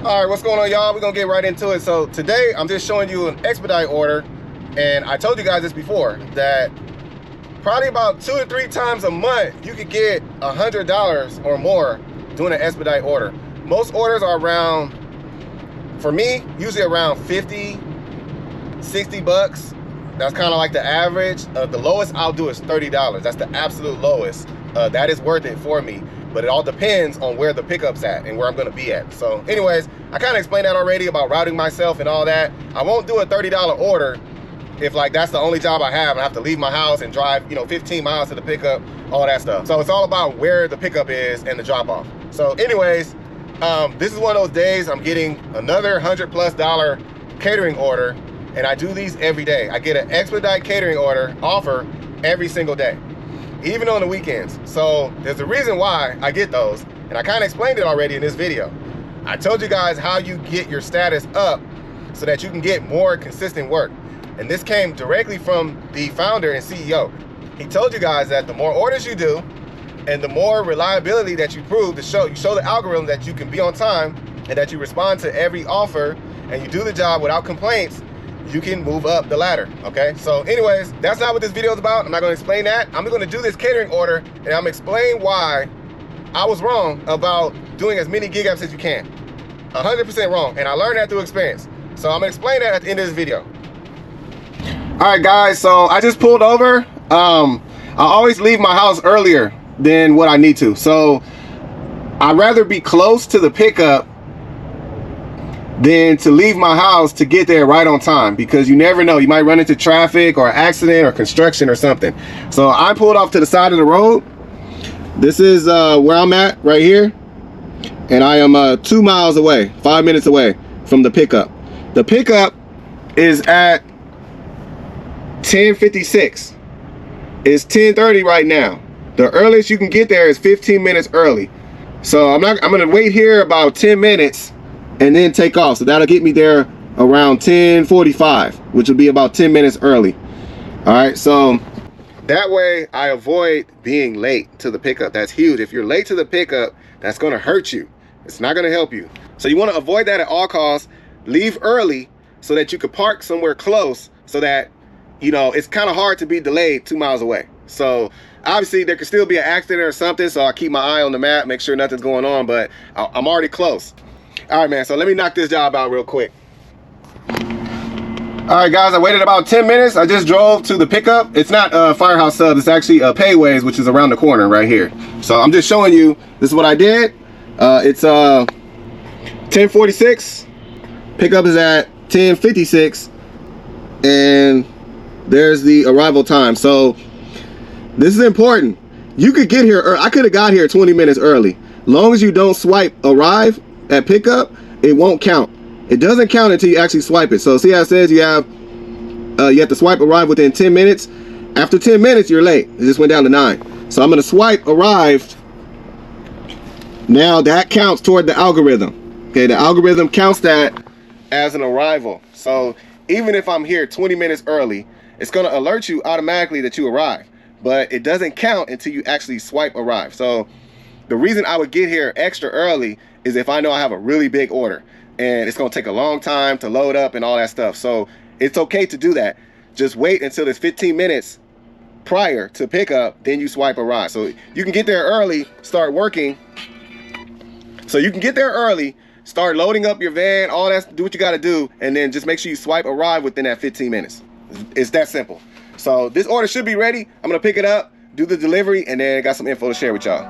All right, what's going on, y'all? We're gonna get right into it. So today I'm just showing you an expedite order, and I told you guys this before that probably about 2 to 3 times a month you could get $100 or more doing an expedite order. Most orders are around, for me, usually around 50, 60 bucks. That's kind of like the average. The lowest I'll do is $30. That's the absolute lowest. That is worth it for me. But it all depends on where the pickup's at and where I'm gonna be at. So anyways, I kind of explained that already about routing myself and all that. I won't do a $30 order if like that's the only job I have and I have to leave my house and drive 15 miles to the pickup, all that stuff. So it's all about where the pickup is and the drop off. So anyways, this is one of those days I'm getting another $100+ catering order, and I do these every day. I get an expedite catering order offer every single day, even on the weekends. So there's a reason why I get those, and I kind of explained it already in this video. I told you guys how you get your status up so that you can get more consistent work. And this came directly from the founder and CEO. He told you guys that the more orders you do and the more reliability that you prove to show, you show the algorithm that you can be on time and that you respond to every offer and you do the job without complaints, you can move up the ladder, okay? So anyways, that's not what this video is about. I'm not gonna explain that. I'm gonna do this catering order and I'm gonna explain why I was wrong about doing as many gig apps as you can. 100% wrong, and I learned that through experience. So I'm gonna explain that at the end of this video. All right, guys, so I just pulled over. I always leave my house earlier than what I need to. So I'd rather be close to the pickup than to leave my house to get there right on time, because you never know, you might run into traffic or accident or construction or something. So I pulled off to the side of the road. This is where I'm at right here, and I am 2 miles away, 5 minutes away from the pickup. The pickup is at 10:56. It's 10:30 right now. The earliest you can get there is 15 minutes early. So I'm gonna wait here about 10 minutes and then take off. So that'll get me there around 10:45, which will be about 10 minutes early. All right, so that way I avoid being late to the pickup. That's huge. If you're late to the pickup, that's gonna hurt you. It's not gonna help you. So you wanna avoid that at all costs. Leave early so that you could park somewhere close, so that it's kind of hard to be delayed 2 miles away. So obviously there could still be an accident or something, so I keep my eye on the map, make sure nothing's going on, but I'm already close. All right, man, so let me knock this job out real quick. All right, guys, I waited about 10 minutes. I just drove to the pickup. It's not Firehouse Subs, it's actually Payways, which is around the corner right here. So I'm just showing you, this is what I did. It's 10:46. Pickup is at 10:56, and there's the arrival time. So this is important. You could get here, I could have got here 20 minutes early. Long as you don't swipe arrive at pickup, it won't count. It doesn't count until you actually swipe it. So see how it says you have to swipe arrive within 10 minutes. After 10 minutes, you're late. It just went down to 9. So I'm gonna swipe arrived. Now that counts toward the algorithm. Okay, the algorithm counts that as an arrival. So even if I'm here 20 minutes early, it's gonna alert you automatically that you arrived, but it doesn't count until you actually swipe arrive. So the reason I would get here extra early is if I know I have a really big order and it's gonna take a long time to load up and all that stuff. So it's okay to do that. Just wait until it's 15 minutes prior to pickup, then you swipe arrive. So you can get there early, start working. So you can get there early, start loading up your van, all that, do what you gotta do, and then just make sure you swipe arrive within that 15 minutes. It's that simple. So this order should be ready. I'm gonna pick it up, do the delivery, and then got some info to share with y'all.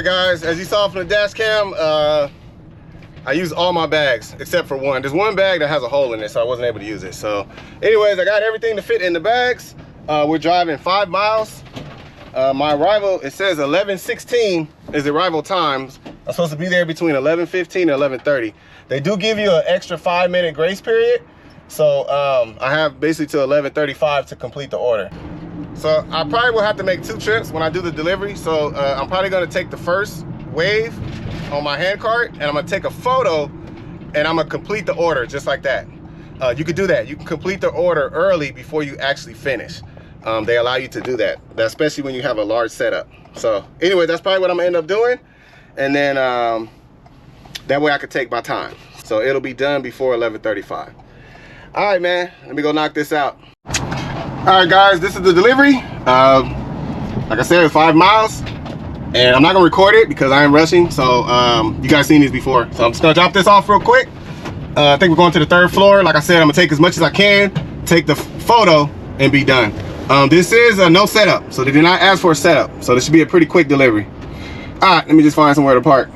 right, guys, as you saw from the dash cam, I used all my bags except for one. There's one bag that has a hole in it, so I wasn't able to use it. So anyways, I got everything to fit in the bags. We're driving 5 miles. My arrival, it says 11:16 is the arrival times. I'm supposed to be there between 11:15 and 11:30. They do give you an extra 5-minute grace period. So I have basically till 11:35 to complete the order. So I probably will have to make 2 trips when I do the delivery. So I'm probably gonna take the first wave on my hand cart, and I'm gonna take a photo, and I'm gonna complete the order just like that. You could do that. You can complete the order early before you actually finish. They allow you to do that, especially when you have a large setup. So anyway, that's probably what I'm gonna end up doing. And then that way I could take my time. So it'll be done before 11:35. All right, man, let me go knock this out. All right, guys, this is the delivery. Like I said, 5 miles. And I'm not gonna record it because I am rushing. So you guys seen these before. So I'm just gonna drop this off real quick. I think we're going to the 3rd floor. Like I said, I'm gonna take as much as I can, take the photo, and be done. This is a no setup, so they did not ask for a setup. So this should be a pretty quick delivery. All right, let me just find somewhere to park.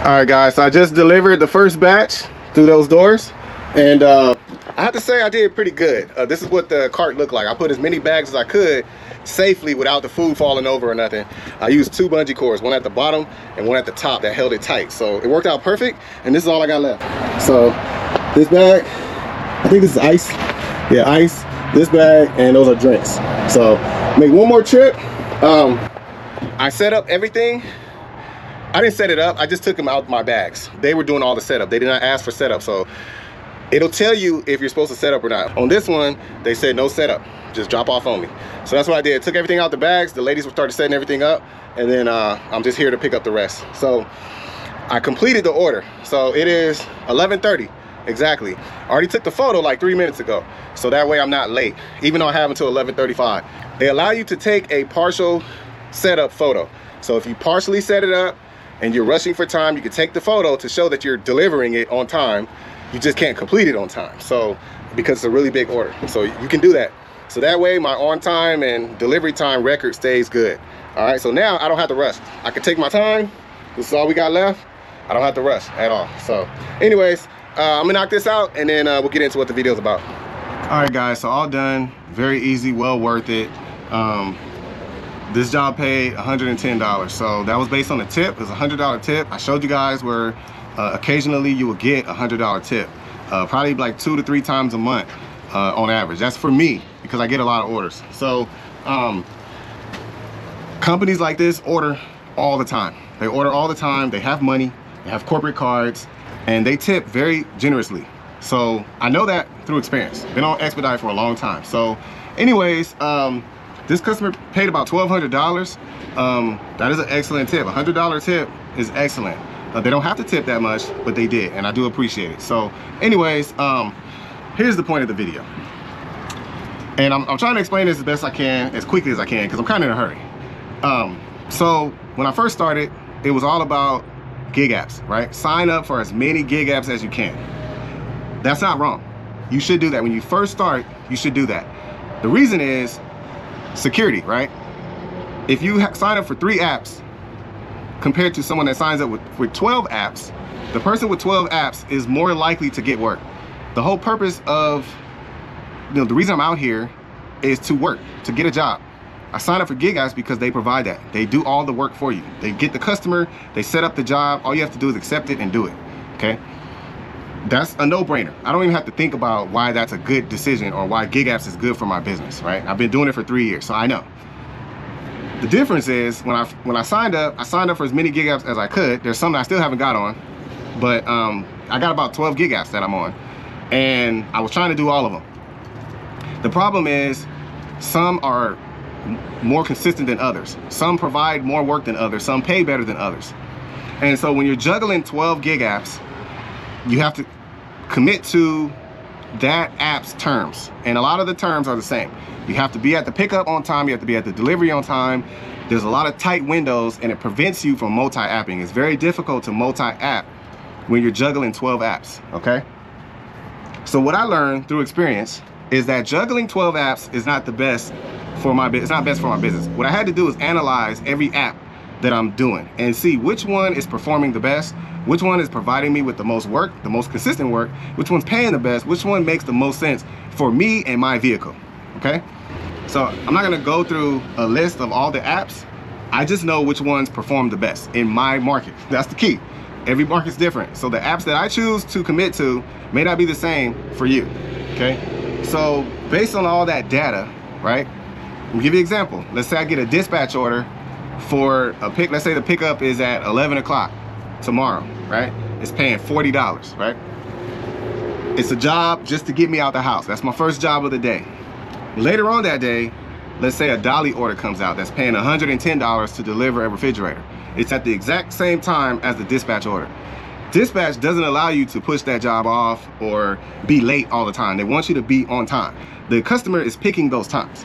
All right, guys, so I just delivered the first batch through those doors, and I have to say I did pretty good. This is what the cart looked like. I put as many bags as I could safely without the food falling over or nothing. I used 2 bungee cords, one at the bottom and one at the top that held it tight. So it worked out perfect, and this is all I got left. So this bag, I think this is ice. Yeah, ice, this bag, and those are drinks. So make one more trip. I set up everything. I didn't set it up, I just took them out my bags. They were doing all the setup. They did not ask for setup, so it'll tell you if you're supposed to set up or not. On this one, they said no setup, just drop off only. So that's what I did. Took everything out the bags, the ladies started setting everything up, and then I'm just here to pick up the rest. So I completed the order. So it is 11:30, exactly. I already took the photo like 3 minutes ago, so that way I'm not late, even though I have until 11:35. They allow you to take a partial setup photo. So if you partially set it up, and you're rushing for time, you can take the photo to show that you're delivering it on time. You just can't complete it on time. So, because it's a really big order. So you can do that. So that way my on time and delivery time record stays good. All right, so now I don't have to rush. I can take my time. This is all we got left. I don't have to rush at all. So anyways, I'm gonna knock this out, and then we'll get into what the video's about. All right, guys, so all done. Very easy, well worth it. This job paid $110, so that was based on a tip. It was a $100 tip. I showed you guys where occasionally you will get a $100 tip, probably like 2 to 3 times a month on average. That's for me because I get a lot of orders. So companies like this order all the time. They order all the time. They have money, they have corporate cards, and they tip very generously. So I know that through experience. Been on Expedite for a long time. So anyways, this customer paid about $1,200. That is an excellent tip. A $100 tip is excellent. They don't have to tip that much, but they did, and I do appreciate it. So anyways, here's the point of the video. And I'm trying to explain this as best I can, as quickly as I can, because I'm kind of in a hurry. So when I first started, it was all about gig apps, right? Sign up for as many gig apps as you can. That's not wrong. You should do that. When you first start, you should do that. The reason is security, right? If you sign up for 3 apps compared to someone that signs up with 12 apps, the person with 12 apps is more likely to get work. The whole purpose of, the reason I'm out here is to work, to get a job. I sign up for gig apps because they provide that. They do all the work for you. They get the customer, they set up the job. All you have to do is accept it and do it, okay? That's a no-brainer. I don't even have to think about why that's a good decision or why gig apps is good for my business, right? I've been doing it for 3 years, so I know. The difference is when I signed up for as many gig apps as I could. There's some that I still haven't got on, but I got about 12 gig apps that I'm on, and I was trying to do all of them. The problem is some are more consistent than others. Some provide more work than others. Some pay better than others. And so when you're juggling 12 gig apps, you have to commit to that app's terms. And a lot of the terms are the same. You have to be at the pickup on time. You have to be at the delivery on time. There's a lot of tight windows, and it prevents you from multi-apping. It's very difficult to multi-app when you're juggling 12 apps, okay? So what I learned through experience is that juggling 12 apps is not the best for my business. It's not best for my business. What I had to do is analyze every app that I'm doing and see which one is performing the best, which one is providing me with the most work, the most consistent work, which one's paying the best, which one makes the most sense for me and my vehicle, okay? So I'm not gonna go through a list of all the apps. I just know which ones perform the best in my market. That's the key. Every market's different. So the apps that I choose to commit to may not be the same for you, okay? So based on all that data, right? I'll give you an example. Let's say I get a dispatch order for a pick. Let's say the pickup is at 11 o'clock tomorrow, right? It's paying $40, right? It's a job just to get me out the house. That's my first job of the day. Later on that day, let's say a dolly order comes out that's paying $110 to deliver a refrigerator. It's at the exact same time as the dispatch order. Dispatch doesn't allow you to push that job off or be late all the time. They want you to be on time. The customer is picking those times.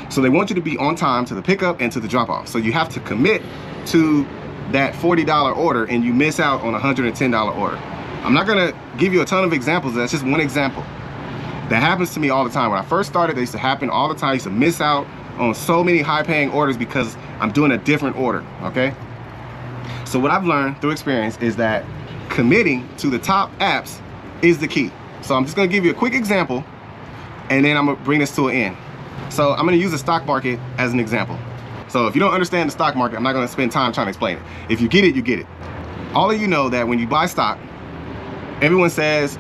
So they want you to be on time to the pickup and to the drop off. So you have to commit to that $40 order and you miss out on a $110 order. I'm not gonna give you a ton of examples. That's just one example. That happens to me all the time. When I first started, they used to happen all the time. I used to miss out on so many high paying orders because I'm doing a different order, okay? So what I've learned through experience is that committing to the top apps is the key. So I'm just gonna give you a quick example and then I'm gonna bring this to an end. So I'm gonna use the stock market as an example. So if you don't understand the stock market, I'm not gonna spend time trying to explain it. If you get it, you get it. All of you know that when you buy stock, everyone says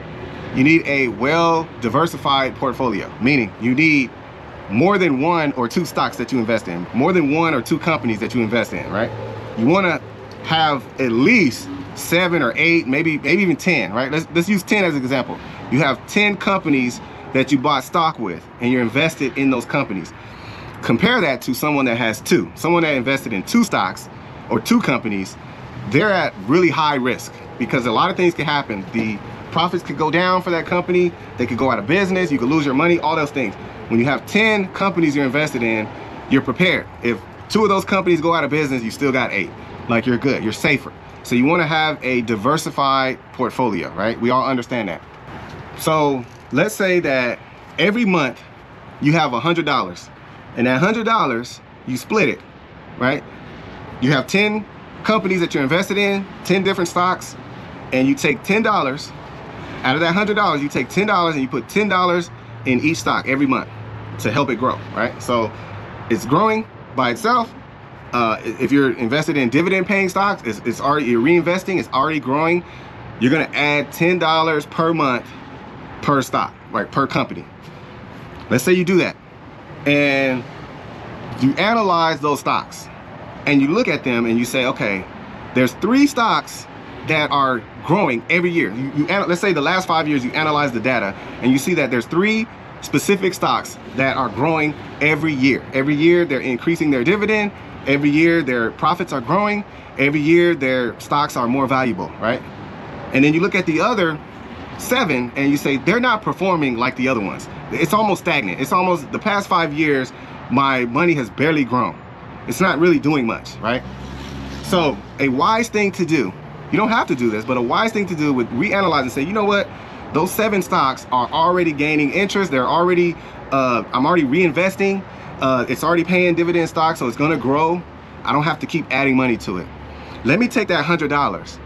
you need a well-diversified portfolio, meaning you need more than 1 or 2 stocks that you invest in, more than 1 or 2 companies that you invest in, right? You wanna have at least 7 or 8, maybe even 10, right? Let's use 10 as an example. You have 10 companies that you bought stock with and you're invested in those companies. Compare that to someone that has 2. Someone that invested in 2 stocks or 2 companies, they're at really high risk because a lot of things can happen. The profits could go down for that company, they could go out of business, you could lose your money, all those things. When you have 10 companies you're invested in, you're prepared. If 2 of those companies go out of business, you still got 8. Like you're good, you're safer. So you wanna have a diversified portfolio, right? We all understand that. So let's say that every month you have $100 and that $100, you split it, right? You have 10 companies that you're invested in, 10 different stocks, and you take $10 out of that $100, you take $10 and you put $10 in each stock every month to help it grow, right? So it's growing by itself. If you're invested in dividend paying stocks, it's already, you're reinvesting, it's already growing. You're gonna add $10 per month per stock, right, per company. Let's say you do that and you analyze those stocks and you look at them and you say, okay, there's 3 stocks that are growing every year. Let's say the last 5 years you analyze the data and you see that there's 3 specific stocks that are growing every year. Every year they're increasing their dividend. Every year their profits are growing. Every year their stocks are more valuable, right? And then you look at the other 7 and you say they're not performing like the other ones. It's almost stagnant. It's almost, the past 5 years my money has barely grown. It's not really doing much, right? So a wise thing to do, you don't have to do this, but a wise thing to do would reanalyze and say, you know what, those 7 stocks are already gaining interest. They're already, I'm already reinvesting. It's already paying dividend stock, so it's gonna grow. I don't have to keep adding money to it. Let me take that $100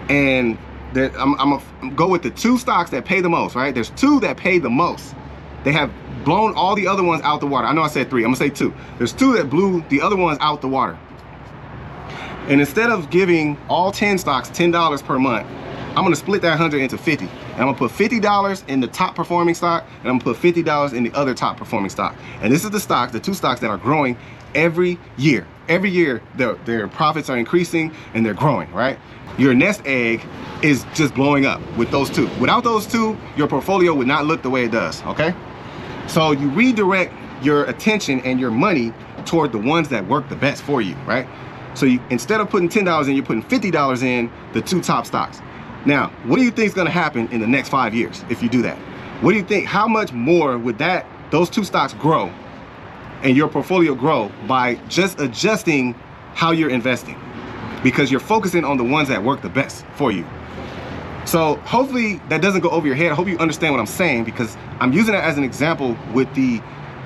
and I'm gonna go with the 2 stocks that pay the most, right? There's 2 that pay the most. They have blown all the other ones out the water. I know I said 3, I'm gonna say 2. There's 2 that blew the other ones out the water. And instead of giving all 10 stocks $10 per month, I'm gonna split that 100 into 50. And I'm gonna put $50 in the top performing stock, and I'm gonna put $50 in the other top performing stock. And this is the stocks, the two stocks that are growing every year. Every year, their profits are increasing and they're growing, right? Your nest egg is just blowing up with those two. Without those two, your portfolio would not look the way it does, okay? So you redirect your attention and your money toward the ones that work the best for you, right? So you, instead of putting $10 in, you're putting $50 in the two top stocks. Now, what do you think is gonna happen in the next 5 years if you do that? What do you think, how much more would those two stocks grow and your portfolio grow by just adjusting how you're investing? Because you're focusing on the ones that work the best for you. So hopefully that doesn't go over your head. I hope you understand what I'm saying, because I'm using that as an example with the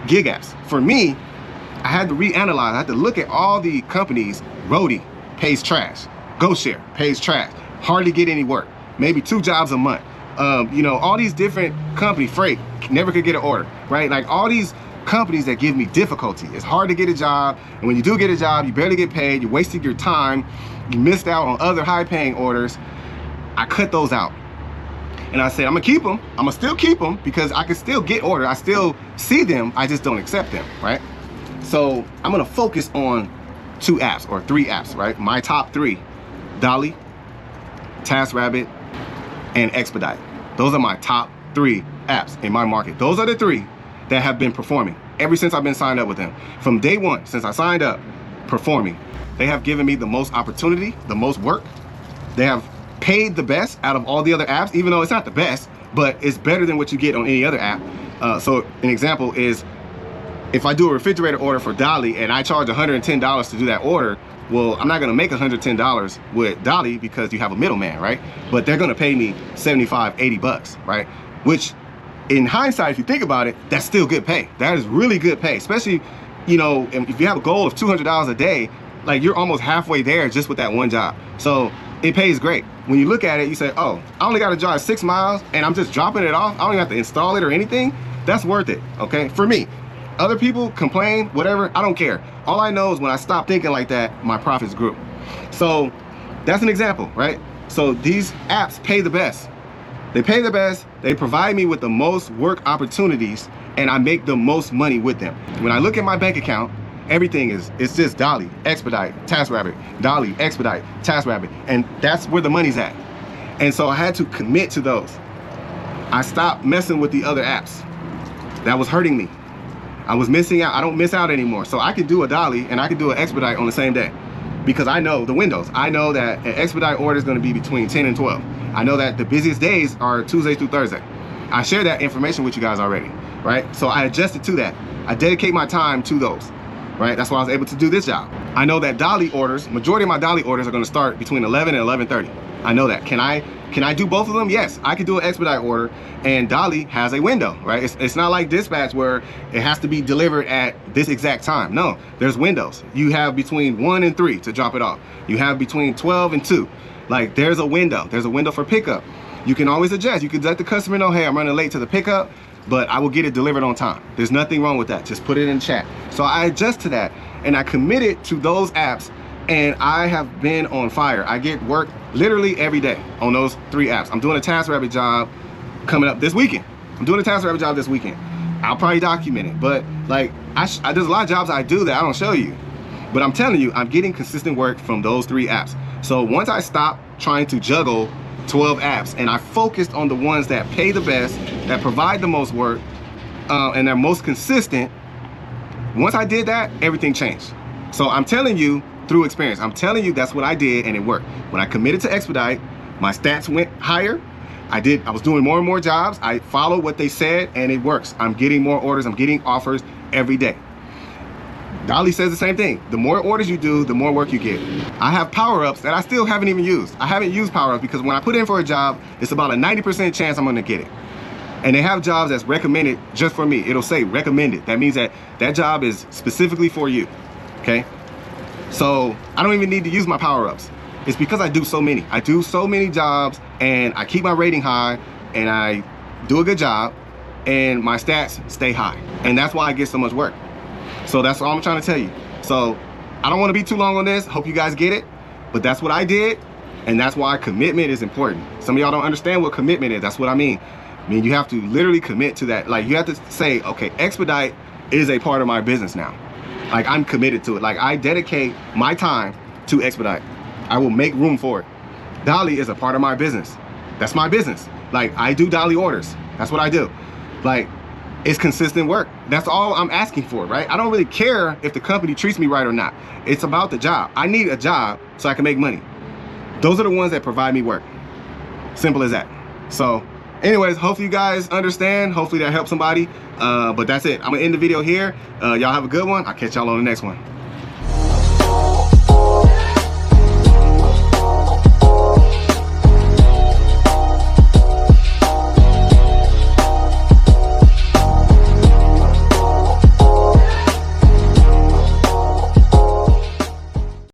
gig apps. For me, I had to reanalyze. I had to look at all the companies. Roadie pays trash. GoShare pays trash. Hardly get any work. Maybe 2 jobs a month. You know, all these different companies, Freight, never could get an order, right? Like all these companies that give me difficulty. It's hard to get a job, and when you do get a job, you barely get paid. You're wasting your time. You missed out on other high-paying orders. I cut those out, and I said I'm gonna keep them. I'm gonna still keep them because I can still get orders. I still see them. I just don't accept them, right? So I'm gonna focus on 2 apps or 3 apps, right? My top 3: Dolly, TaskRabbit, and Expedite. Those are my top 3 apps in my market. Those are the 3 that have been performing ever since I've been signed up with them. From day 1, since I signed up, performing. They have given me the most opportunity, the most work. They have paid the best out of all the other apps, even though it's not the best, but it's better than what you get on any other app. So an example is, if I do a refrigerator order for Dolly and I charge $110 to do that order, well, I'm not gonna make $110 with Dolly because you have a middleman, right? But they're gonna pay me 75, 80 bucks, right? Which in hindsight, if you think about it, that's still good pay. That is really good pay, especially, you know, if you have a goal of $200 a day, like you're almost halfway there just with that one job. So it pays great. When you look at it, you say, oh, I only gotta drive 6 miles and I'm just dropping it off. I don't even have to install it or anything. That's worth it, okay? For me. Other people complain, whatever, I don't care. All I know is when I stopped thinking like that, my profits grew. So that's an example, right? So these apps pay the best. They pay the best, they provide me with the most work opportunities, and I make the most money with them. When I look at my bank account, everything it's just Dolly, Expedite, TaskRabbit, Dolly, Expedite, TaskRabbit, and that's where the money's at. And so I had to commit to those. I stopped messing with the other apps. That was hurting me. I was missing out. I don't miss out anymore. So I could do a Dolly and I could do an Expedite on the same day because I know the windows. I know that an Expedite order is going to be between 10 and 12. I know that the busiest days are Tuesday through Thursday. I shared that information with you guys already, right? So I adjusted to that. I dedicate my time to those, right? That's why I was able to do this job. I know that Dolly orders, majority of my Dolly orders are going to start between 11 and 11:30. I know that. Can I do both of them? Yes, I could do an Expedite order, and Dolly has a window, right? It's not like Dispatch where it has to be delivered at this exact time. No, there's windows. You have between 1 and 3 to drop it off. You have between 12 and 2. Like there's a window. There's a window for pickup. You can always adjust. You can let the customer know, hey, I'm running late to the pickup, but I will get it delivered on time. There's nothing wrong with that. Just put it in chat. So I adjust to that, and I committed to those apps, and I have been on fire. I get work literally every day on those 3 apps. I'm doing a TaskRabbit job coming up this weekend. I'm doing a TaskRabbit job this weekend. I'll probably document it, but like there's a lot of jobs I do that I don't show you. But I'm telling you, I'm getting consistent work from those 3 apps. So once I stopped trying to juggle 12 apps and I focused on the ones that pay the best, that provide the most work, and they're most consistent, once I did that, everything changed. So I'm telling you, through experience, I'm telling you that's what I did, and it worked. When I committed to Expedite, my stats went higher. I was doing more and more jobs. I followed what they said, and it works. I'm getting more orders. I'm getting offers every day. Dolly says the same thing. The more orders you do, the more work you get. I have power-ups that I still haven't even used. I haven't used power-ups because when I put in for a job, it's about a 90% chance I'm gonna get it. And they have jobs that's recommended just for me. It'll say recommended. That means that that job is specifically for you, okay? So I don't even need to use my power-ups. It's because I do so many. I do so many jobs, and I keep my rating high, and I do a good job, and my stats stay high. And that's why I get so much work. So that's all I'm trying to tell you. So I don't want to be too long on this. Hope you guys get it. But that's what I did, And that's why commitment is important. Some of y'all don't understand what commitment is. That's what I mean. I mean, you have to literally commit to that. Like, you have to say, okay, Expedite is a part of my business now. Like, I'm committed to it. Like, I dedicate my time to Expedite. I will make room for it. Dolly is a part of my business. That's my business. Like, I do Dolly orders. That's what I do. Like, it's consistent work. That's all I'm asking for, right? I don't really care if the company treats me right or not. It's about the job. I need a job so I can make money. Those are the ones that provide me work. Simple as that. So anyways, hopefully you guys understand. Hopefully that helps somebody. But that's it. I'm gonna end the video here. Y'all have a good one. I'll catch y'all on the next one.